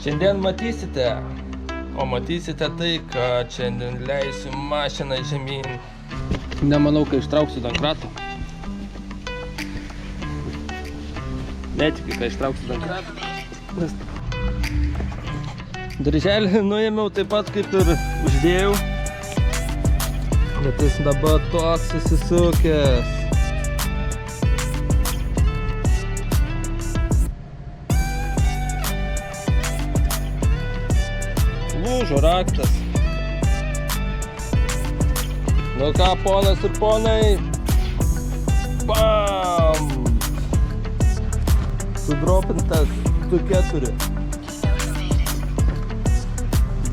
Šiandien matysite tai, kad šiandien leisiu mašiną žemyn. Nemanau, kai ištrauksiu Donkratą. Netikiu, kai ištrauksiu Donkratą. Darželį nuėmiau taip pat kaip ir uždėjau. Bet jis dabar toks susisukęs. Lūžo raktas. Nu ką, ponas ir ponai. Bam! Sudropintas 2.4.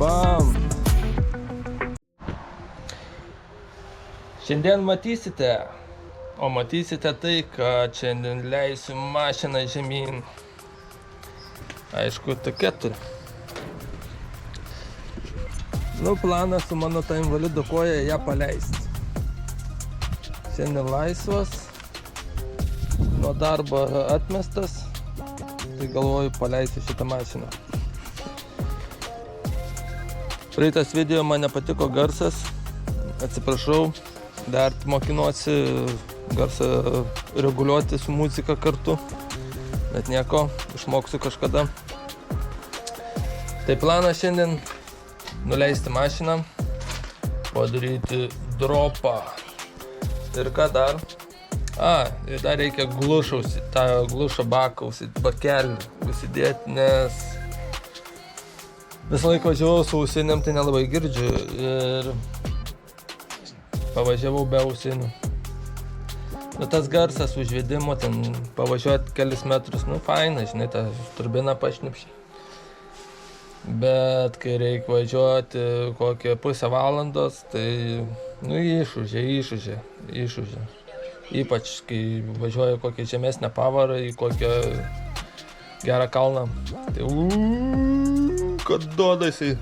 Bam! Šiandien matysite tai, kad šiandien leisiu mašiną žemyn. Aišku, 2.4. Nu, planas su mano ta invalido koja ją paleisti. Šiandien laisvas, nuo darbo atmestas, tai galvoju paleisiu šitą mašiną. Praeitas video man nepatiko garsas, atsiprašau, dar mokinuosi garsą reguliuoti su muzika kartu, bet nieko, išmoksiu kažkada. Tai planas šiandien nuleisti mašiną, padaryti dropą. Ir ką dar? Ir dar reikia tą glušą baką, bakelį užsidėti, nes visą laiką važiavau su ausinėm, tai nelabai girdžiu ir pavažiavau be ausinių. Nu, tas garsas užvedimo, ten pavažiuoti kelis metrus, nu faina, žinai, tą turbiną pašnipšį. Bet kai reikia važiuoti kokią pusę valandos, tai nu išūžė. Ypač kai važiuoju kokią žemesnę pavarą į kokią gerą kalną. Tai kad duodasi.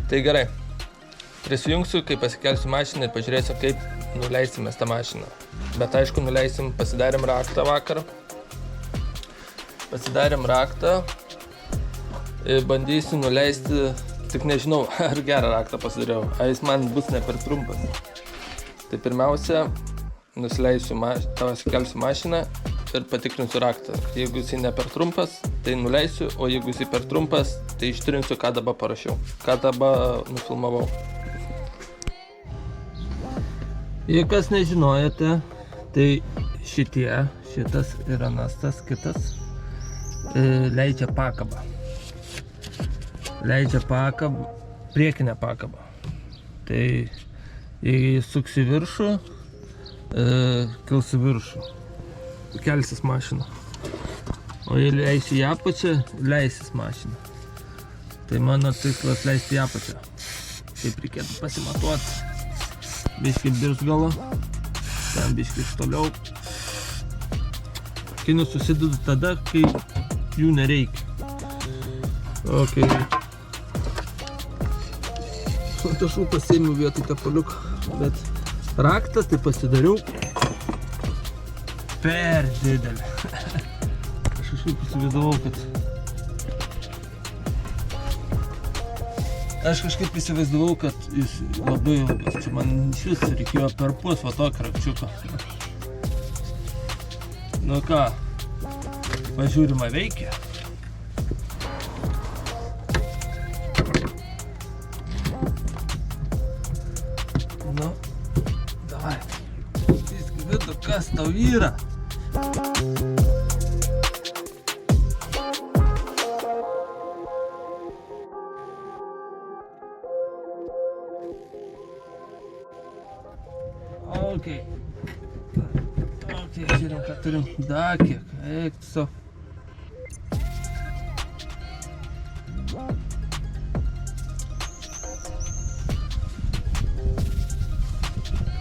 Tai gerai. Prisijungsiu, kai pasikelsiu mašiną ir pažiūrėsiu, kaip nuleisim tą mašiną. Bet aišku, nuleisim, pasidarėm raktą vakar. Pasidarėm raktą ir bandysiu nuleisti, tik nežinau, ar gerą raktą pasidariau, ar jis man bus ne per trumpas. Tai pirmiausia, kelsiu mašiną ir patikrinsiu raktą. Jeigu jis ne per trumpas, tai nuleisiu, o jeigu jis per trumpas, tai ištrinsiu, ką dabar parašiau, ką dabar nufilmavau. Jei kas nežinojate, tai šitas ir anas tas kitas leidžia pakabą. Priekinę pakabą. Tai jei suksi viršų, kilsi viršų. Kelsis mašina. O jei leisi į apačią, leisis mašina. Tai mano tikslas leisti į apačią. Taip reikėtų pasimatuoti. Biškį biržgalo. Ten biškį toliau. Akinius susidedu tada, kai jų nereikia. Ok. Tašų pasiėmiau vietoj tepaliuką, bet raktą tai pasidariau per didelį. Aš kažkaip įsivaizdavau, kad jis labai ilgas. Čia man šis reikėjo per pus va tokį rakčiuką. Nu ką, pažiūrima veikia. Nu, davai. Visgi vidu, kas tau yra? Ok, žiūrėjom, ką turim. Da, kiek, eik su.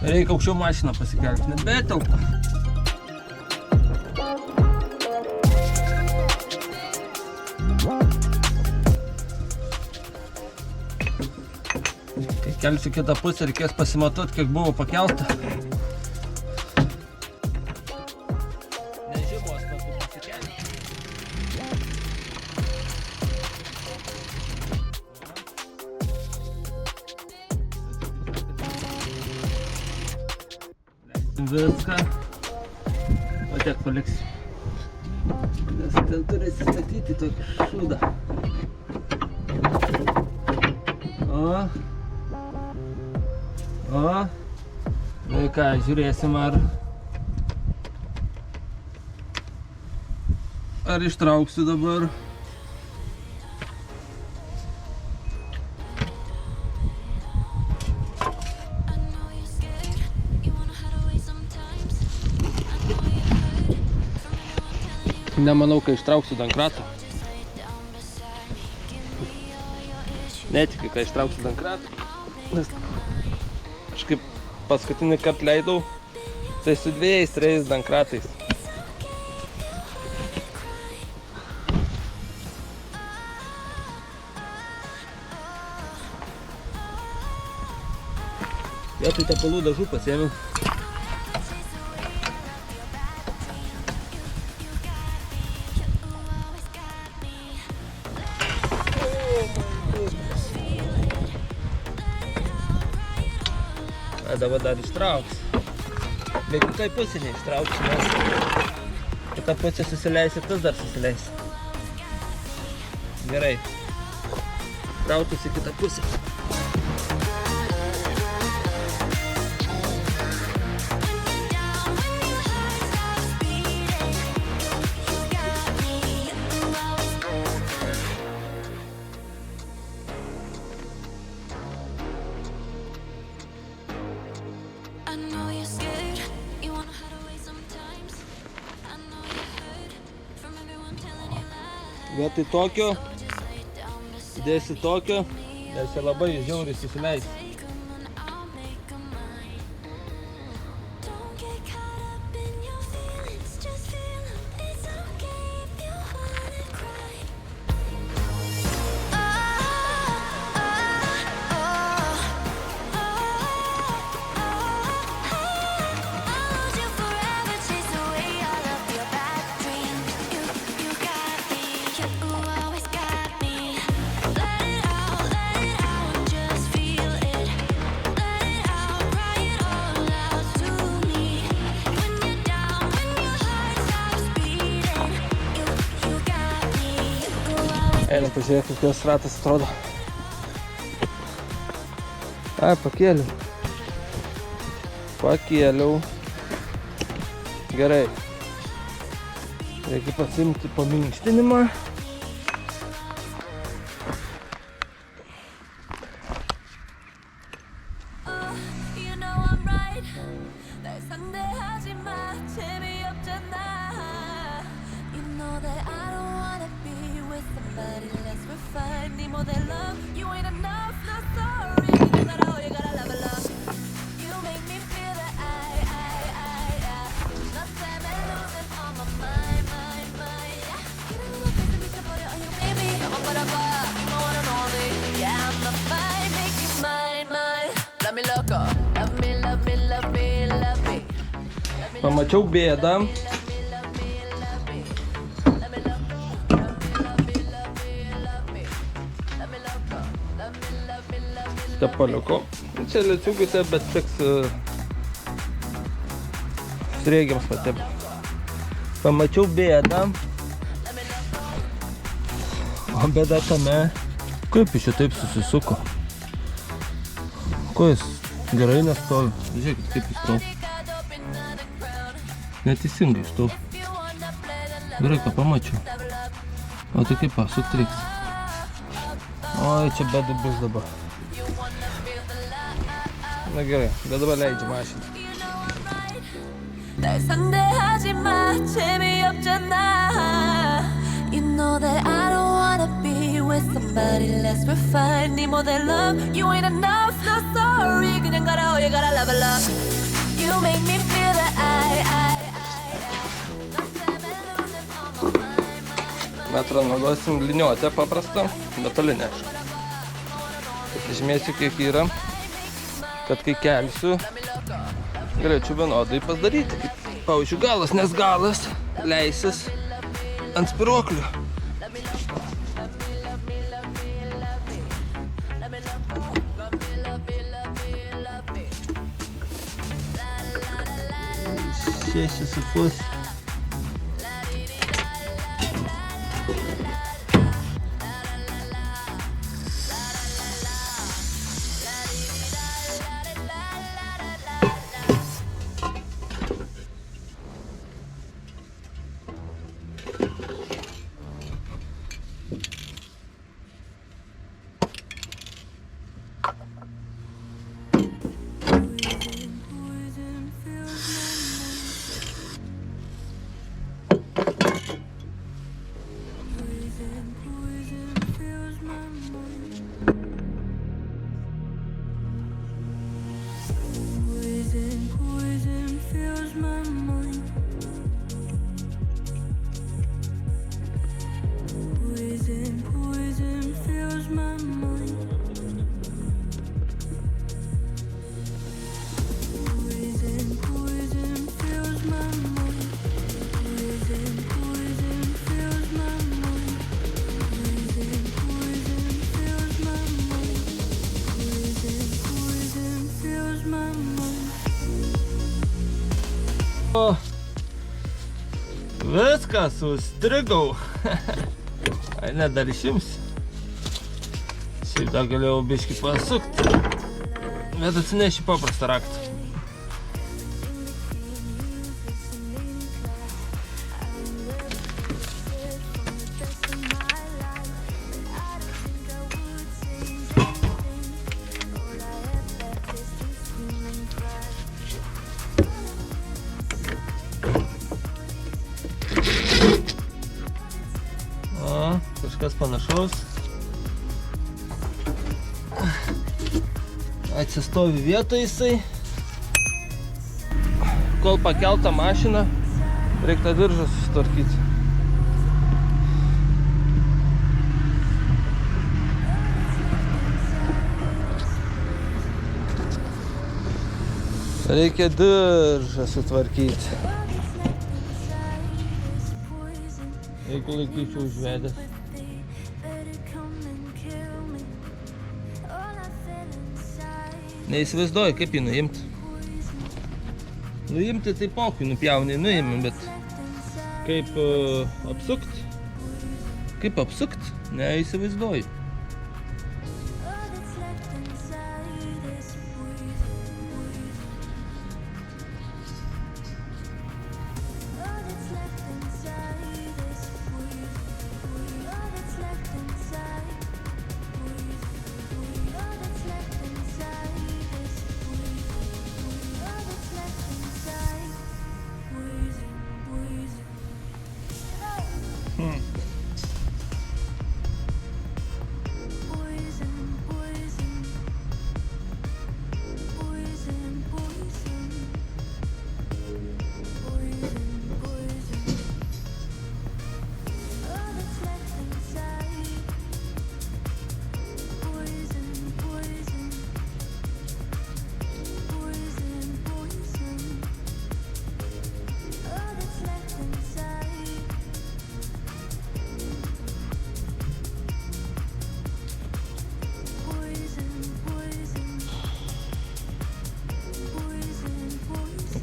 Reikia aukščiau mašiną pasikelti, nebetelpa. Kai kelsiu kitą pusę, reikės pasimatuoti, kiek buvo pakelta. viską. O tiek paliksi. Nes ten turi atsistatyti tokį šūdą. Nu į ką, žiūrėsim ar ištrauksiu dabar. Nemanau, kai ištrauksiu dankrato. Netikiu, kai ištrauksiu dankrato. Nes aš kaip paskutinį kartą leidau, tai su 2-3 dankratais. Vietoj tepalų dažų pasiėmiau. Dabar dar ištrauks. Bet kitoj pusė neištrauksiu, nes kita pusė susileis ir tas dar susileis. Gerai. Trautųsi kitą pusę. Vietoj tokio, dėsi tokio, nes čia labai žiauriai susileis. Einam pažiūrėk, kokios ratas atrodo. Ai, pakėliau. Pakėliau. Gerai. Reikia pasiimti paminkštinimą. Pamačiau bėdą. Tepaliuko. Čia lėciukose, bet tiks srėgiams patep. Pamačiau bėdą. O bėda tame, kaip iš čia taip susisuko. Ko jis gerai nestovi? Žiūrėkit, kaip jis stovi. Neteisingai stovi. Gerai, ką pamačiau. O tai kaip pasukti reiks. Oi, čia bėda bus dabar. Na gerai, bet dabar leidžiu mašiną. You know that I don't wanna be with somebody less refined. Need more than love, you ain't enough, no sorry. 그냥 가라, you gotta level up. You make me feel that Metrą naudosim liniuotę paprastą, metalinę. Žymėsiu kiek yra, kad kai kelsiu, galėčiau vienodai pasidaryti. Pavyzdžiui, galas, nes galas leisis ant spyruoklių. 6,5. Viskas, užstrigau. Ai, ne, dar išimsi. Šiaip dar galėjau biškį pasukti. Bet atsineši paprastą raktą. Kažkas panašaus. Atsistovi vietoj jisai. Kol pakeltą mašiną, reikia tą diržą susitvarkyti. Reikia diržą sutvarkyti. Jeigu laikyčiau užvedęs. Neįsivaizduoju, kaip jį nuimti. Nuimti tai pokui, nupjauni, nuimi, bet kaip apsukt, neįsivaizduoju.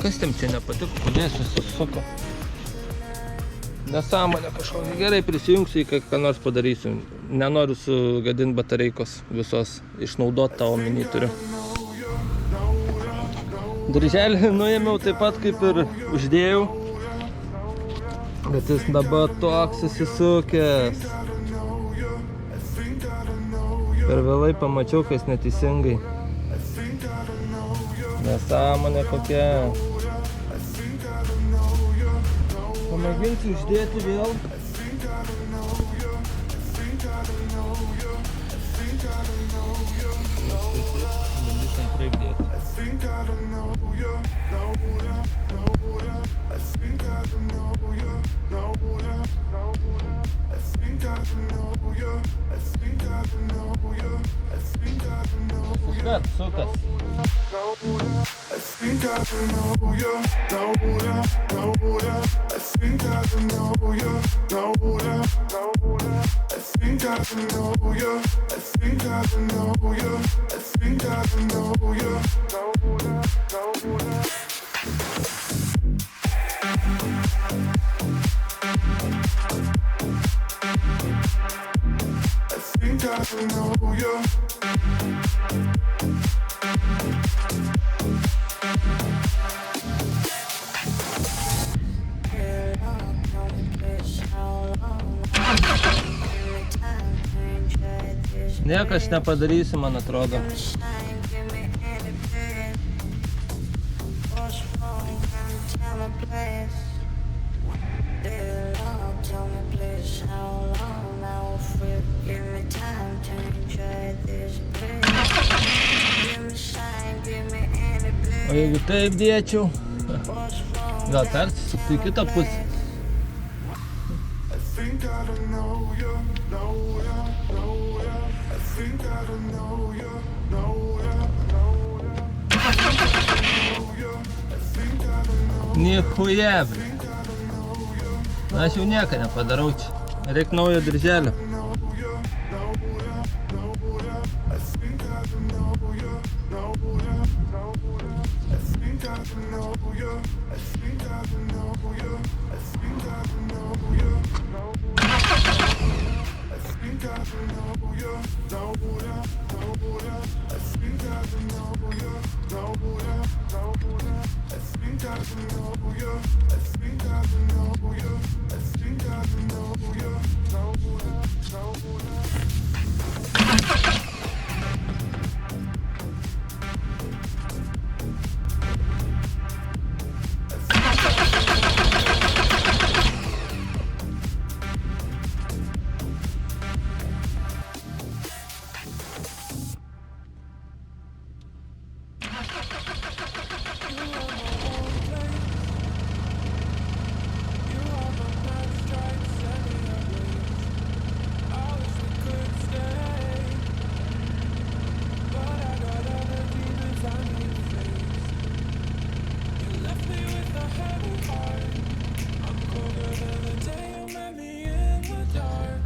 Kas tam čia nepatiko, kodėl susisuko? Nesąmonė kažkokia. Gerai, prisijungsiu, kai ką nors padarysiu. Nenoriu sugadinti batareikos visos, išnaudoti tavo mini turiu. Dirželį nuėmiau taip pat kaip ir uždėjau. Bet jis dabar toks susisukęs. Per vėlai pamačiau, kas neteisingai. Nesąmonė kokia. Pamėginsiu uždėti vėl. Sukas. I think I know you, I think I know you, I think I know you, I think I know you, I think I know you. Nieko aš nepadarysiu, man atrodo. O jeigu taip dėčiau, gal persisuktų į kitą pusę. Nichuja, ble. Na, aš jau nieko nepadarau čia. Reik naujo dirželio.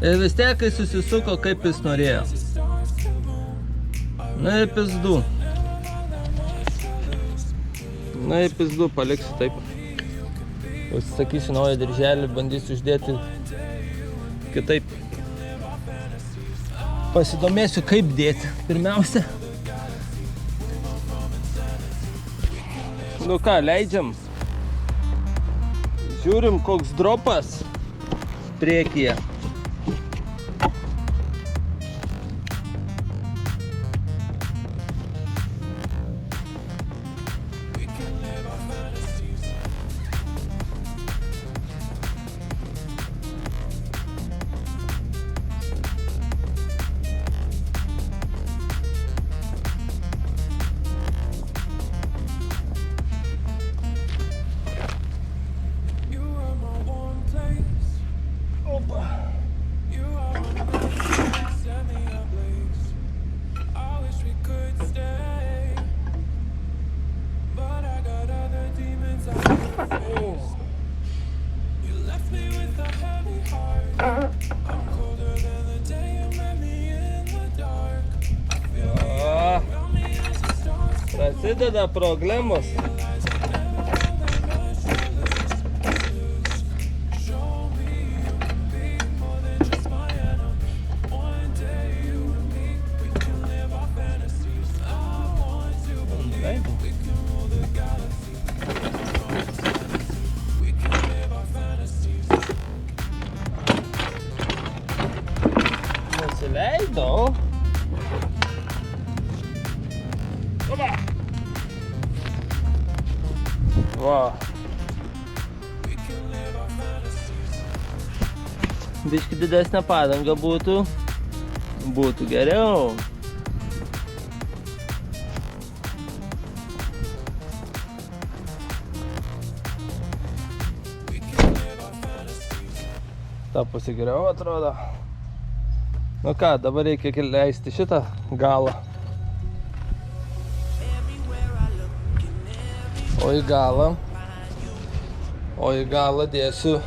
Ir vis tiek, kai susisuko, kaip jis norėjo. Na ir pizdu. Na ir pizdu, paliksiu taip. Užsisakysiu naują dirželį, bandysiu uždėti kitaip. Pasidomėsiu, kaip dėti. Pirmiausia. Nu ką, leidžiam. Žiūrim, koks dropas priekyje. Prasideda problemos. Nusileidau. Oba! Va. Biški didesnė padanga būtų geriau. Ta pusė geriau atrodo. Nu ką, dabar reikia leisti šitą galą. O į galą dėsiu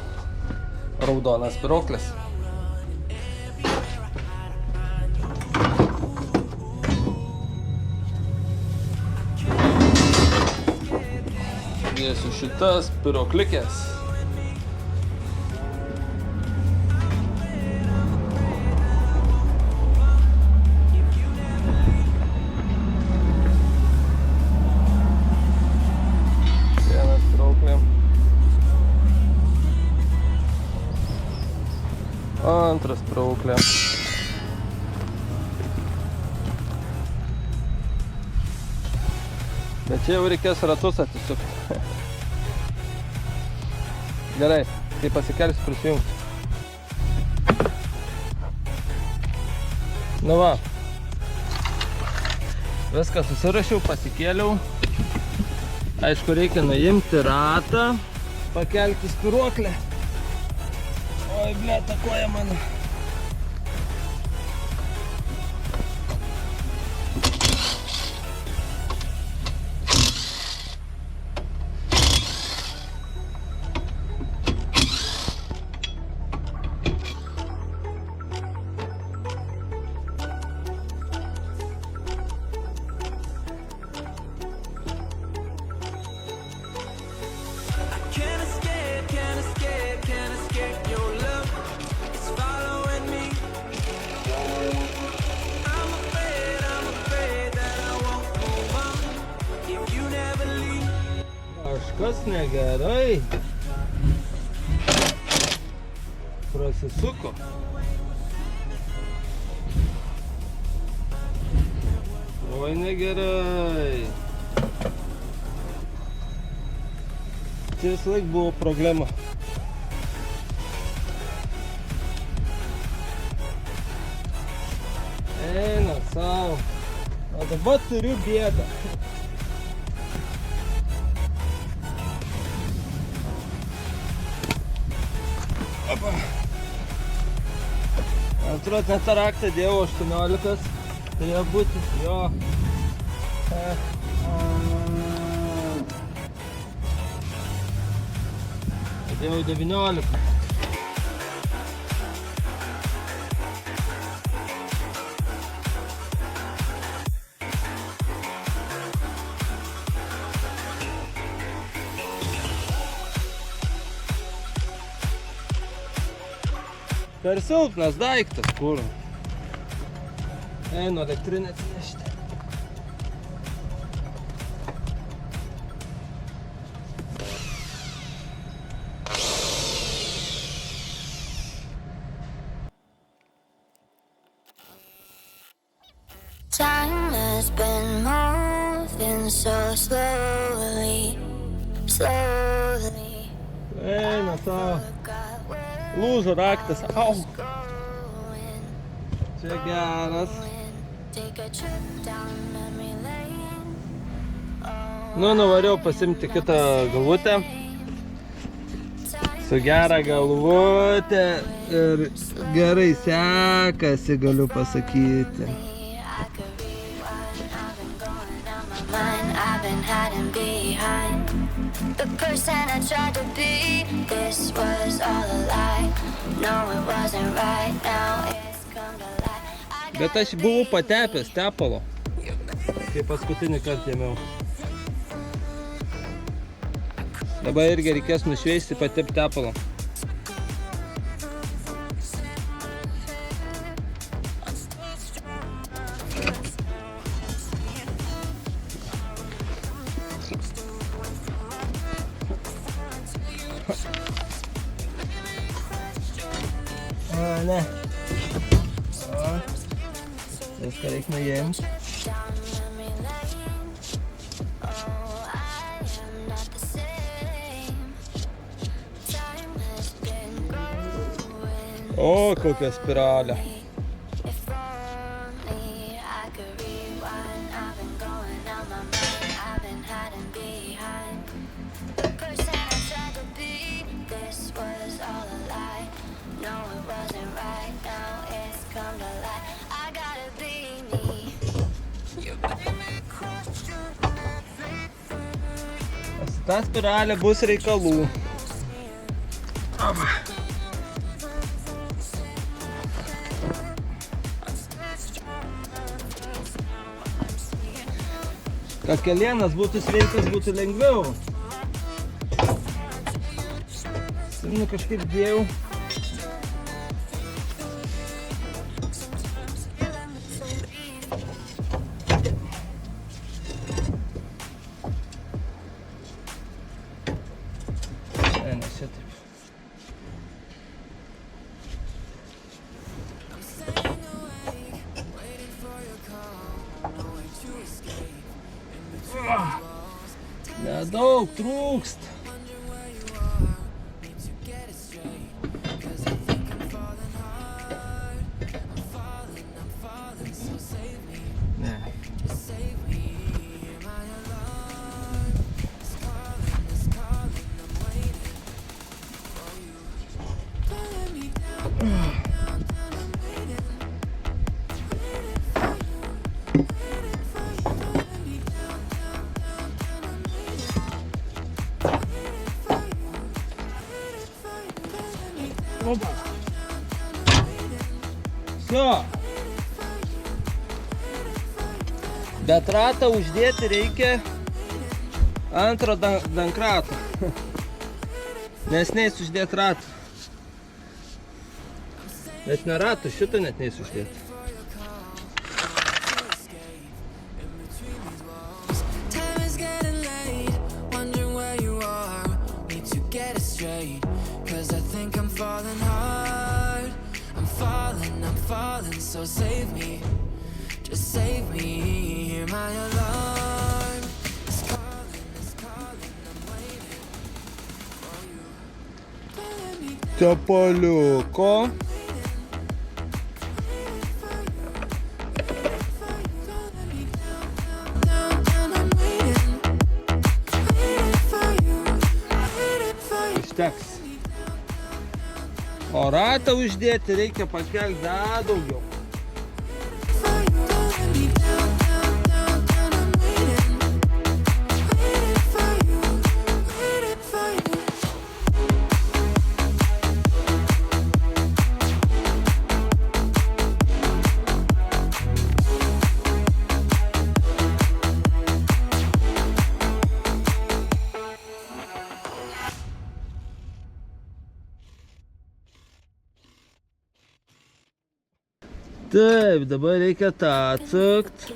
raudonas spyruoklis. Dėsiu šitas spyruoklikės. Antras spyruoklė. Bet čia jau reikės ratus atsisukti. Gerai, kai pasikelsiu prisijungti. Nu va. Viską susirašiau, pasikėliau. Aišku, reikia nuimti ratą, pakelti spiruoklę. Oi, blėta, koja mano. Kažkas negerai. Prasisuko. Oi, negerai. Čia vis laik buvo problema. Eina savo. O dabar turiu bėdą. Atrodo, net tą raktą dėjau 18, tai jau būtų, jo. Dėjau 19. Per silpnas daiktas, kur. Einu elektrinę atsinešti. Time has been moving so slowly, slowly. Eina savo. Lūžo raktas, au. Čia geras. Nu, nuvariau pasimti kitą galvutę. Su gera galvutė ir gerai sekasi, galiu pasakyti. I've been hiding behind the person I tried to be. This was all a lie. No, it wasn't right. Now it's come to life. Bet aš buvau patepęs tepalo, kai paskutinį kartą ėmiau. Dabar irgi reikės nušveisti patepti tepalo. Ne. O. Viską reikia nuimti. O, kokia spiralė. Ta spiralė bus reikalų. Kad kelienas būtų sveikas, būtų lengviau. Nu, kažkaip dėjau. daug trūkst. Ne. Opa. Все. Bet ratą uždėti reikia antro dankrato. Nes neis uždėti ratą. Bet ne ratų, šitą net neis uždėti. So save me, just save me, hear my alarm. It's calling, I'm waiting for you. Čiapaliuko. Užteks. O ratą uždėti reikia pakelti dar daugiau. Taip, dabar reikia tą atsukt.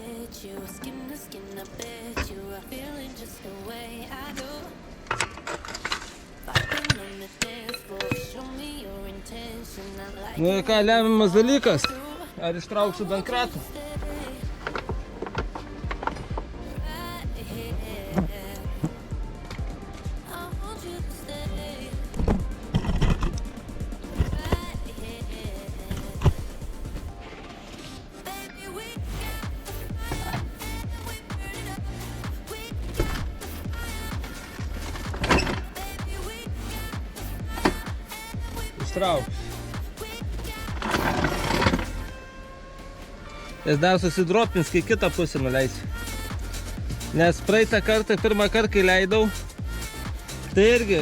Nu ir ką, lemiamas dalykas, ar ištrauksiu dankratą? Ištrauksiu. Jis dar susidropins, kai kitą pusę nuleisiu. Nes praeitą kartą, pirmą kartą, kai leidau, tai irgi.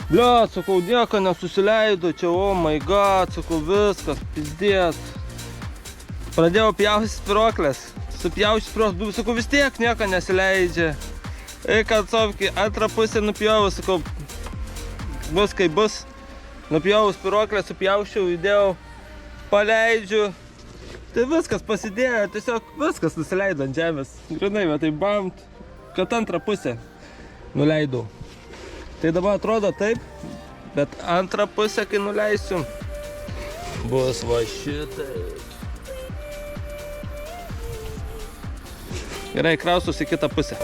Bliot, sakau, nieko nesusileido, čia, oh my god, sakau, viskas, pizdėt. Pradėjau pjausti spiroklės. Supjausiu spiroklės, sakau, vis tiek nieko nesileidžia. Kad sovki, antrą pusę nupjausiu, sakau, bus kaip bus. Nupjausiu spiroklę, supjausiu, įdėjau, paleidžiu. Tai viskas pasidėjo, tiesiog viskas nusileido ant žemės. Grinai, bet tai bamt, kad antrą pusę nuleidau. Tai dabar atrodo taip, bet antrą pusę, kai nuleisiu, bus va šitai. Gerai, krausiuosi kitą pusę.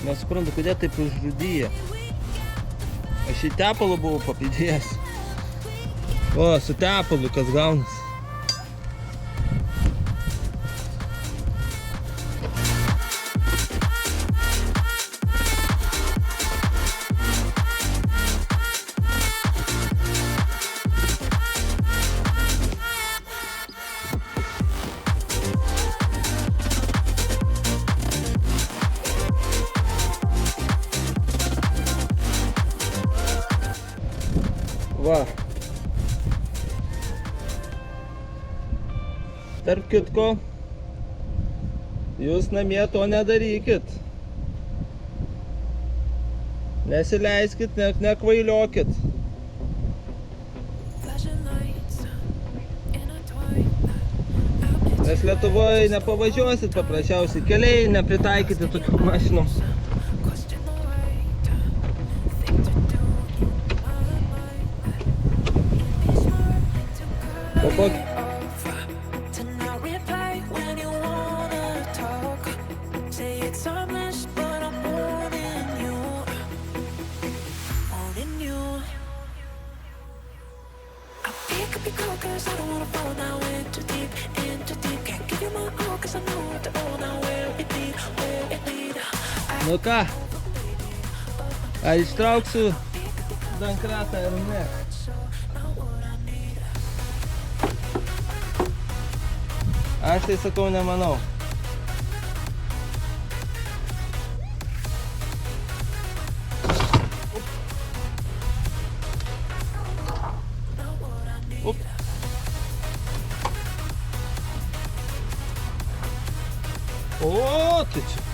Nesuprantu, kodėl taip užrūdyja. Aš į tepalą buvau papidėjęs. O, su tepalu kas gaunas. Va. Tarp kitko, jūs namie to nedarykit. Nesileiskit, nekvailiokit. Nes Lietuvoje nepavažiuosit, paprasčiausiai keliai nepritaikyti tokių mašinom. Papok. Nu ką, ar ištrauksiu dankratą ar ne? Aš tai sakau, nemanau. Up. O, tai čia.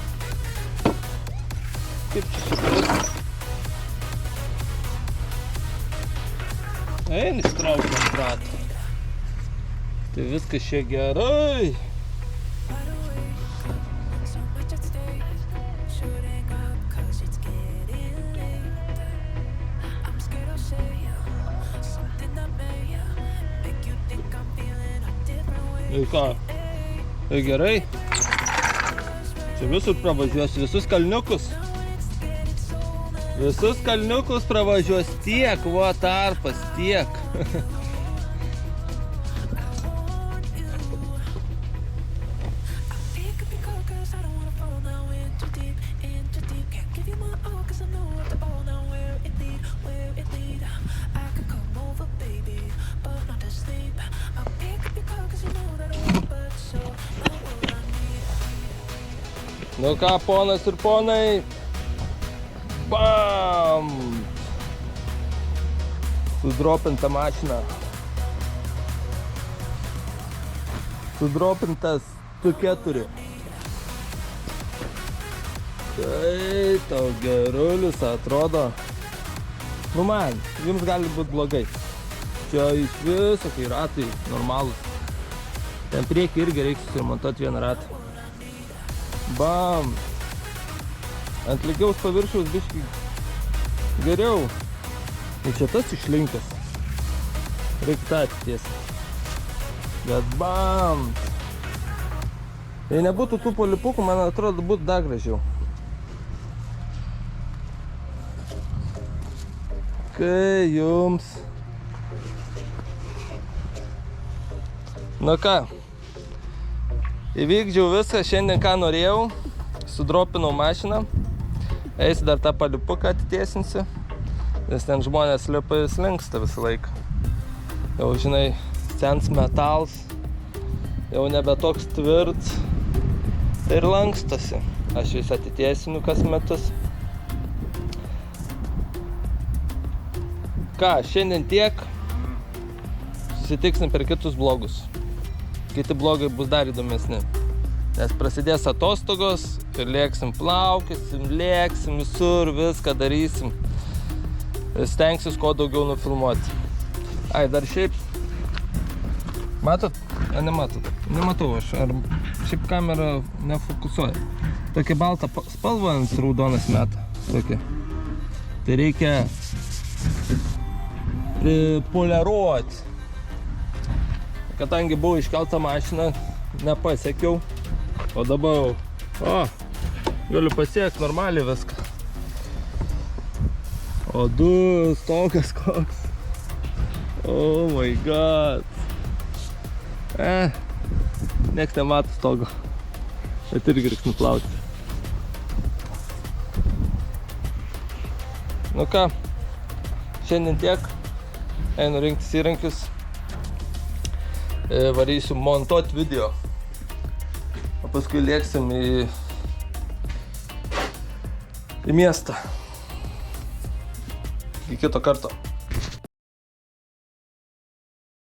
Kaip čia supras? Eini, ištraukiu ant rato. Tai viskas čia gerai. Ir ką? Tai gerai. Čia visur pravažiuos, visus kalniukus. Visus kalniukus pravažiuos tiek, va tarpas, tiek. Nu ką, ponas ir ponai, bam! Sudropinta mašina. Sudropintas tu 4. Tai tau gerulis atrodo. Nu man, jums gali būti blogai. Čia iš viso, kai ratai normalūs. Ten priekį irgi reikia susiremontuoti vieną ratą. Bam! Ant lygiaus paviršiaus biškį geriau. Ir čia tas išlinkęs. Reikia tą atitiesti. Bet bam! Jei nebūtų tų polipukų, man atrodo, būtų dar gražiau. Kai jums... Nu ką? Įvykdžiau viską, šiandien ką norėjau, sudropinau mašiną, eisiu dar tą palipuką atitiesinsiu, nes ten žmonės lipa ir slinksta visą laiką. Jau žinai, sens metals, jau nebe toks tvirts ir lankstosi. Aš vis atitiesinu kas metus. Ką, šiandien tiek, susitiksim per kitus blogus. Kiti blogai bus dar įdomesni. Nes prasidės atostogos ir lėksim, plaukėsim, lėksim visur, viską darysim. Stengsiuos kuo daugiau nufilmuoti. Ai, dar šiaip... Matot? A, nematot? Nematau aš. Ar šiaip kamera nefokusuoja. Tokia balta spalva ant raudonas meta. Tokia. Tai reikia pripoliruoti. Kadangi buvo iškelta mašina, nepasiekiau. O dabar, galiu pasiekti normaliai viską. O stogas koks. Oh my god. Nieks nemato stogo. Bet irgi reiks nuplauti. Nu ką, šiandien tiek. Einu rinktis įrankius. Varysiu montuoti video. O paskui lėksim į miestą. Iki kito karto.